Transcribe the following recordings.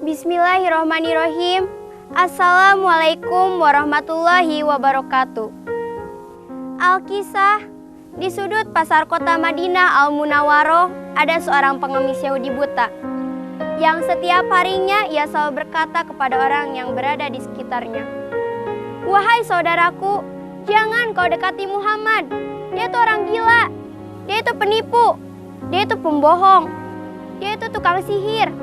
Bismillahirrahmanirrahim. Assalamualaikum warahmatullahi wabarakatuh. Al-Kisah, di sudut pasar kota Madinah Al-Munawwaroh ada seorang pengemis Yahudi buta yang setiap harinya ia selalu berkata kepada orang yang berada di sekitarnya, "Wahai saudaraku, jangan kau dekati Muhammad. Dia itu orang gila, dia itu penipu, dia itu pembohong, dia itu tukang sihir.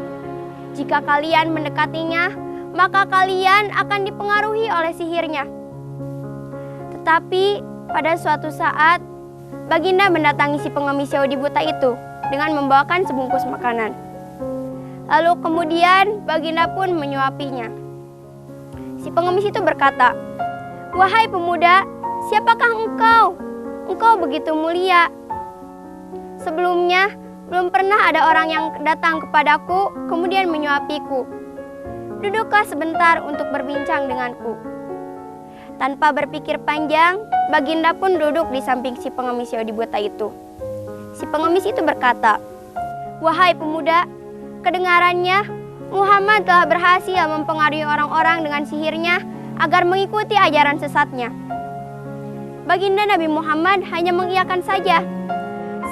Jika kalian mendekatinya, maka kalian akan dipengaruhi oleh sihirnya." Tetapi pada suatu saat, Baginda mendatangi si pengemis Yahudi buta itu dengan membawakan sebungkus makanan. Lalu kemudian Baginda pun menyuapinya. Si pengemis itu berkata, "Wahai pemuda, siapakah engkau? Engkau begitu mulia. Sebelumnya, belum pernah ada orang yang datang kepadaku kemudian menyuapiku. Duduklah sebentar untuk berbincang denganku." Tanpa berpikir panjang, Baginda pun duduk di samping si pengemis Yahudi buta itu. Si pengemis itu berkata, "Wahai pemuda, kedengarannya Muhammad telah berhasil mempengaruhi orang-orang dengan sihirnya agar mengikuti ajaran sesatnya." Baginda Nabi Muhammad hanya mengiyakan saja.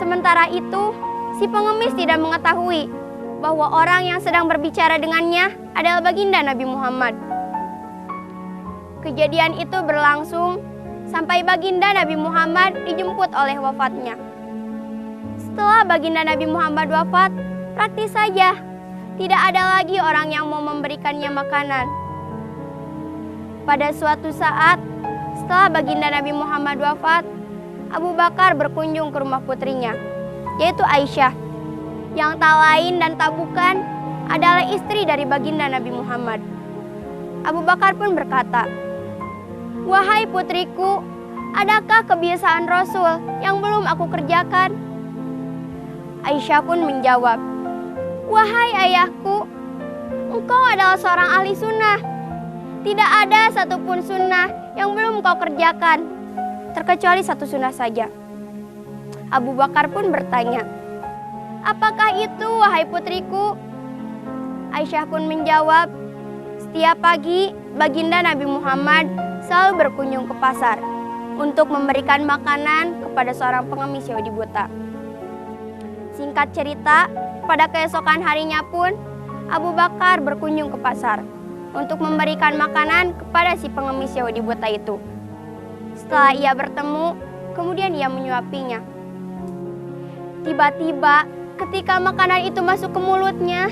Sementara itu, si pengemis tidak mengetahui bahwa orang yang sedang berbicara dengannya adalah Baginda Nabi Muhammad. Kejadian itu berlangsung sampai Baginda Nabi Muhammad dijemput oleh wafatnya. Setelah Baginda Nabi Muhammad wafat, praktis saja tidak ada lagi orang yang mau memberikannya makanan. Pada suatu saat, setelah Baginda Nabi Muhammad wafat, Abu Bakar berkunjung ke rumah putrinya, yaitu Aisyah, yang tak lain dan tak bukan adalah istri dari Baginda Nabi Muhammad. Abu Bakar pun berkata, "Wahai putriku, adakah kebiasaan Rasul yang belum aku kerjakan?" Aisyah pun menjawab, "Wahai ayahku, engkau adalah seorang ahli sunnah. Tidak ada satupun sunnah yang belum kau kerjakan, terkecuali satu sunnah saja." Abu Bakar pun bertanya, "Apakah itu, wahai putriku?" Aisyah pun menjawab, "Setiap pagi Baginda Nabi Muhammad selalu berkunjung ke pasar untuk memberikan makanan kepada seorang pengemis Yahudi buta." Singkat cerita, pada keesokan harinya pun Abu Bakar berkunjung ke pasar untuk memberikan makanan kepada si pengemis Yahudi buta itu. Setelah ia bertemu, kemudian ia menyuapinya. Tiba-tiba, ketika makanan itu masuk ke mulutnya,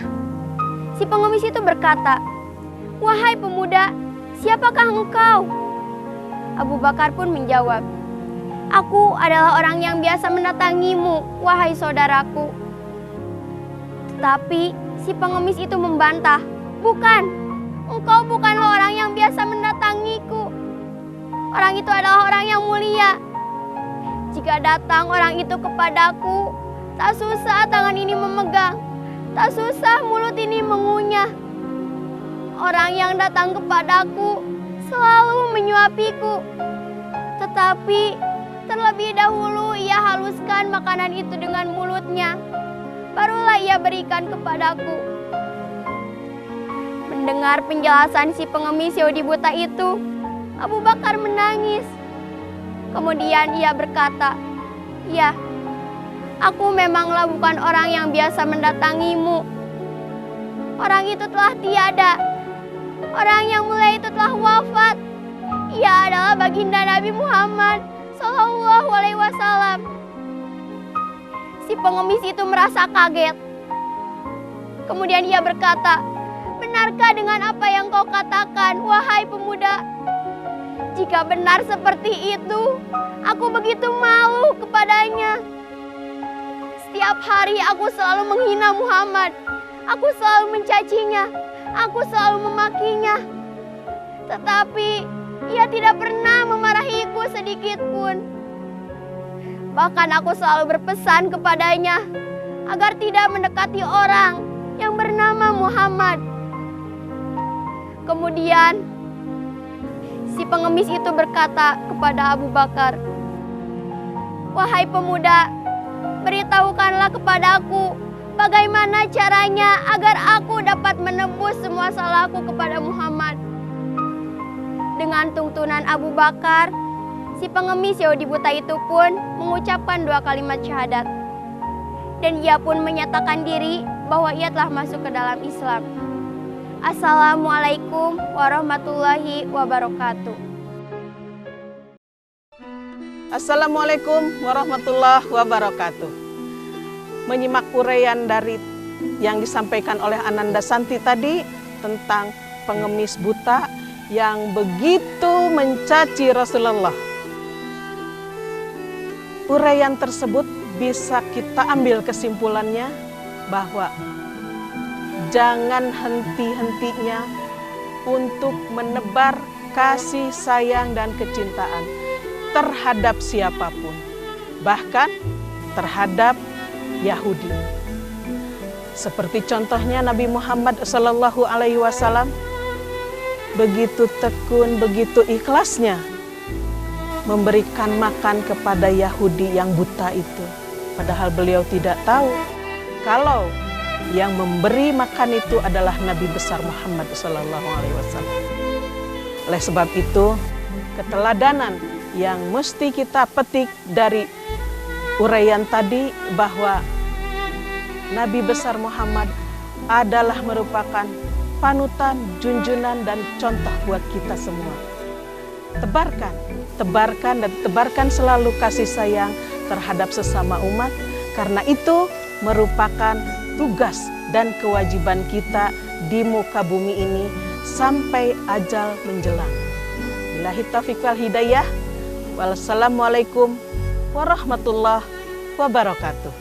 si pengemis itu berkata, "Wahai pemuda, siapakah engkau?" Abu Bakar pun menjawab, "Aku adalah orang yang biasa mendatangimu, wahai saudaraku." Tetapi si pengemis itu membantah, "Bukan, engkau bukanlah orang yang biasa mendatangiku. Orang itu adalah orang yang mulia. Jika datang orang itu kepadaku, tak susah tangan ini memegang, tak susah mulut ini mengunyah. Orang yang datang kepadaku selalu menyuapiku. Tetapi terlebih dahulu ia haluskan makanan itu dengan mulutnya, barulah ia berikan kepadaku." Mendengar penjelasan si pengemis Yahudi buta itu, Abu Bakar menangis. Kemudian ia berkata, "Ya, aku memanglah bukan orang yang biasa mendatangimu. Orang itu telah tiada. Orang yang mulia itu telah wafat. Ia adalah Baginda Nabi Muhammad Sallallahu Alaihi Wasallam." Si pengemis itu merasa kaget. Kemudian ia berkata, "Benarkah dengan apa yang kau katakan, wahai pemuda? Jika benar seperti itu, aku begitu malu kepadanya. Setiap hari aku selalu menghina Muhammad. Aku selalu mencacinya. Aku selalu memakinya. Tetapi ia tidak pernah memarahiku sedikit pun. Bahkan aku selalu berpesan kepadanya agar tidak mendekati orang yang bernama Muhammad." Kemudian Si pengemis itu berkata kepada Abu Bakar, "Wahai pemuda, beritahukanlah kepadaku bagaimana caranya agar aku dapat menebus semua salahku kepada Muhammad." Dengan tuntunan Abu Bakar, si pengemis Yahudi buta itu pun mengucapkan 2 kalimat syahadat. Dan ia pun menyatakan diri bahwa ia telah masuk ke dalam Islam. Assalamualaikum warahmatullahi wabarakatuh. Assalamualaikum warahmatullahi wabarakatuh. Menyimak uraian dari yang disampaikan oleh Ananda Santi tadi tentang pengemis buta yang begitu mencaci Rasulullah. Uraian tersebut bisa kita ambil kesimpulannya bahwa jangan henti-hentinya untuk menebar kasih sayang dan kecintaan terhadap siapapun, bahkan terhadap Yahudi. Seperti contohnya Nabi Muhammad SAW begitu tekun, begitu ikhlasnya memberikan makan kepada Yahudi yang buta itu. Padahal beliau tidak tahu kalau yang memberi makan itu adalah Nabi besar Muhammad SAW. Oleh sebab itu, keteladanan yang mesti kita petik dari uraian tadi bahwa Nabi besar Muhammad adalah merupakan panutan, junjunan, dan contoh buat kita semua. Tebarkan dan tebarkan selalu kasih sayang terhadap sesama umat, karena itu merupakan tugas dan kewajiban kita di muka bumi ini sampai ajal menjelang. Billahi taufiq wal hidayah. Wassalamualaikum warahmatullahi wabarakatuh.